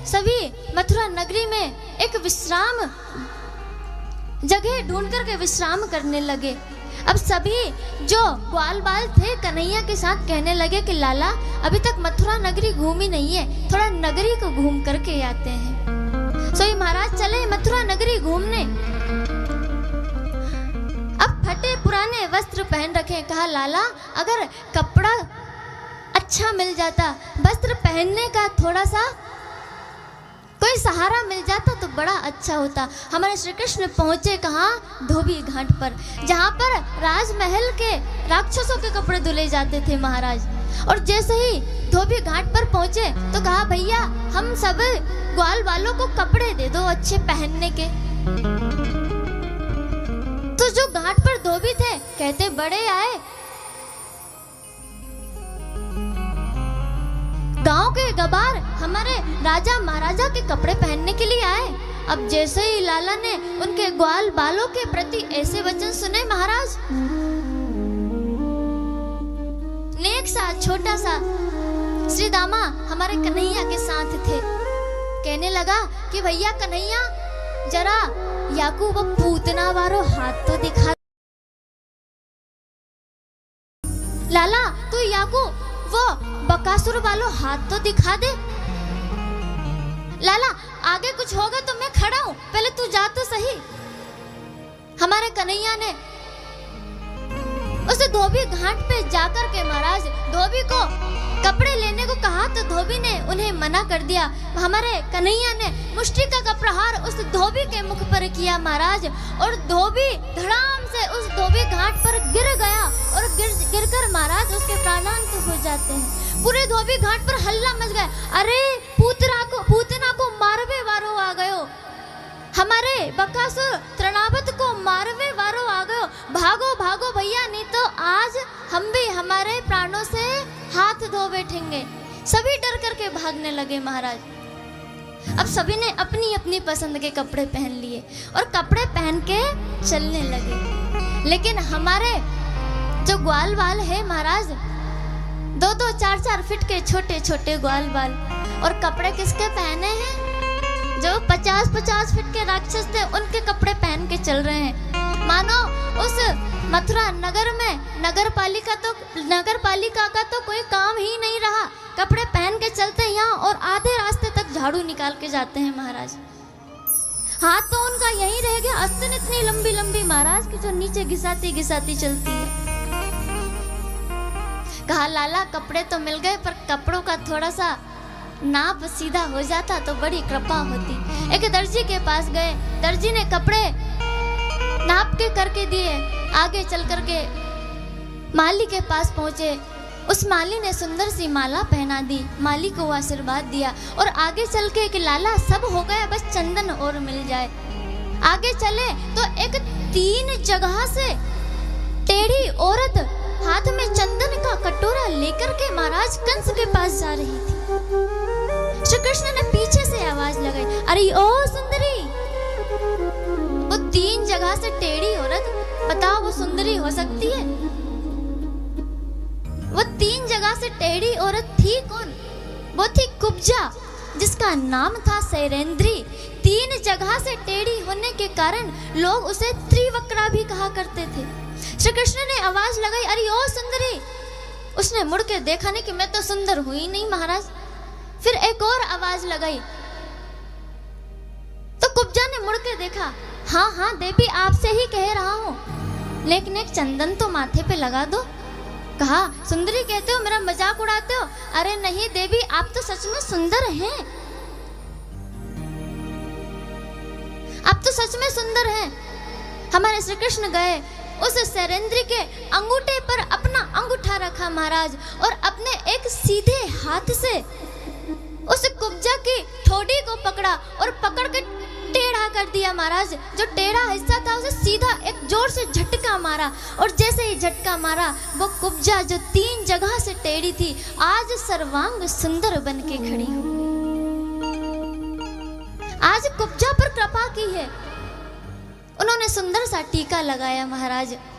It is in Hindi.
सभी मथुरा नगरी में एक विश्राम जगह ढूंढ करके विश्राम करने लगे। अब सभी जो ग्वाल बाल थे कन्हैया के साथ कहने लगे कि लाला अभी तक मथुरा नगरी घूमी नहीं है, थोड़ा नगरी को घूम करके आते हैं। सो ये महाराज चले मथुरा नगरी घूमने। अब फटे पुराने वस्त्र पहन रखे। कहा लाला अगर कपड़ा अच्छा मिल जाता, वस्त्र पहनने का थोड़ा सा कोई सहारा मिल जाता तो बड़ा अच्छा होता। हमारे श्री कृष्ण पहुंचे कहाँ? धोबी घाट पर, जहाँ पर राजमहल के राक्षसों के कपड़े धुले जाते थे महाराज। और जैसे ही धोबी घाट पर पहुंचे तो कहा भैया हम सब ग्वाल वालों को कपड़े दे दो अच्छे पहनने के। तो जो घाट पर धोबी थे कहते बड़े आए, गांव के गबार हमारे राजा महाराजा के कपड़े पहनने के लिए आए। अब जैसे ही लाला ने उनके ग्वाल बालों के प्रति ऐसे वचन सुने महाराज, नेक सा छोटा सा श्री दामा हमारे कन्हैया के साथ थे, कहने लगा कि भैया कन्हैया जरा याकू वो पूतना वारो हाथ तो दिखा। लाला तू याकू वो बकासुर वालों हाथ तो दिखा दे। लाला आगे कुछ होगा तो मैं खड़ा हूं, पहले तू जा तो सही। हमारे कन्हैया ने उस धोबी घाट पे जाकर के महाराज धोबी को कपड़े लेने को कहा तो धोबी ने उन्हें मना कर दिया। हमारे कन्हैया ने मुष्टिका का प्रहार उस धोबी के मुख पर किया महाराज, और धोबी धड़ाम से उस धोबी घाट पर गिर गया और गिरकर महाराज उसके प्राणांत हो जाते हैं। पूरे धोबी घाट पर हल्ला मच गया, अरे पूतना को मारवे वारो आ गयो, हमारे बकासुर तृणावत को मारवे वारो आ गयो, भागो भागो भैया नहीं तो आज हम भी हमारे प्राणों से हाथ धो बैठेंगे। सभी डर करके भागने लगे महाराज। अब सभी ने अपनी अपनी पसंद के कपड़े पहन लिए और कपड़े पहन के चलने लगे। लेकिन हमारे जो ग्वाल बाल है महाराज, 2-2, 4-4 फीट के छोटे छोटे ग्वाल बाल, और कपड़े किसके पहने हैं? जो 50-50 फीट के राक्षस थे उनके कपड़े पहन के चल रहे हैं। मानो उस मथुरा नगर में नगर पालिका का तो कोई काम ही नहीं रहा। कपड़े पहन के चलते यहाँ और आधे रास्ते तक झाड़ू निकाल के जाते हैं महाराज। हाथ तो उनका यहीं रह गया, आस्तीन इतनी लंबी लंबी महाराज की जो नीचे घिसाती घिसाती चलती है। कहा लाला कपड़े तो मिल गए पर कपड़ों का थोड़ा सा नाप सीधा हो जाता तो बड़ी कृपा होती। एक दर्जी के पास गए, दर्जी ने कपड़े नाप के करके दिए। आगे चल करके माली के पास पहुंचे, उस माली ने सुंदर सी माला पहना दी, माली को आशीर्वाद दिया और आगे चल के कि लाला सब हो गया बस चंदन और मिल जाए। आगे चले तो एक 3 जगह से टेढ़ी औरत हाथ में चंदन का कटोरा लेकर के महाराज कंस के पास जा रही थी। श्री कृष्ण ने पीछे से आवाज लगाई, अरे ओ सुंदरी। वो 3 जगह से टेढ़ी औरत, बताओ वो सुंदरी हो सकती है? वो 3 जगह से टेढ़ी औरत थी कौन? वो थी कुब्जा, जिसका नाम था सैरेंद्री। 3 जगह से टेढ़ी होने के कारण लोग उसे त्रिवक्रा भी कहा करते थे। श्री कृष्ण ने आवाज लगाई, अरे ओ सुंदरी। उसने मुड़ के देखा नहीं कि मैं तो सुंदर हुई नहीं महाराज। फिर एक और आवाज लगाई तो कुब्जा ने मुड़ के देखा, हाँ हाँ देवी आपसे ही कह रहा हूँ, लेकिन एक चंदन तो माथे पे लगा दो। कहा सुंदरी कहते हो, मेरा मजाक उड़ाते हो? अरे नहीं देवी आप तो सच में सुंदर हैं, आप तो सच में सुंदर हैं। हमारे श्री कृष्ण गए उस सैरेंद्री के अंगूठे पर अपना अंगूठा रखा महाराज, और अपने एक सीधे हाथ से उस कुब्जा की ठोड़ी को पकड़ा और पकड़ के टेढ़ा कर दिया महाराज। जो टेढ़ा हिस्सा था उसे सीधा एक जोर से झटका मारा, और जैसे ही झटका मारा वो कुब्जा जो 3 जगह से टेढ़ी थी आज सर्वांग सुंदर बन के खड़ी हो गई। आज कुब्जा पर कृपा की है, उन्होंने सुंदर सा टीका लगाया महाराज।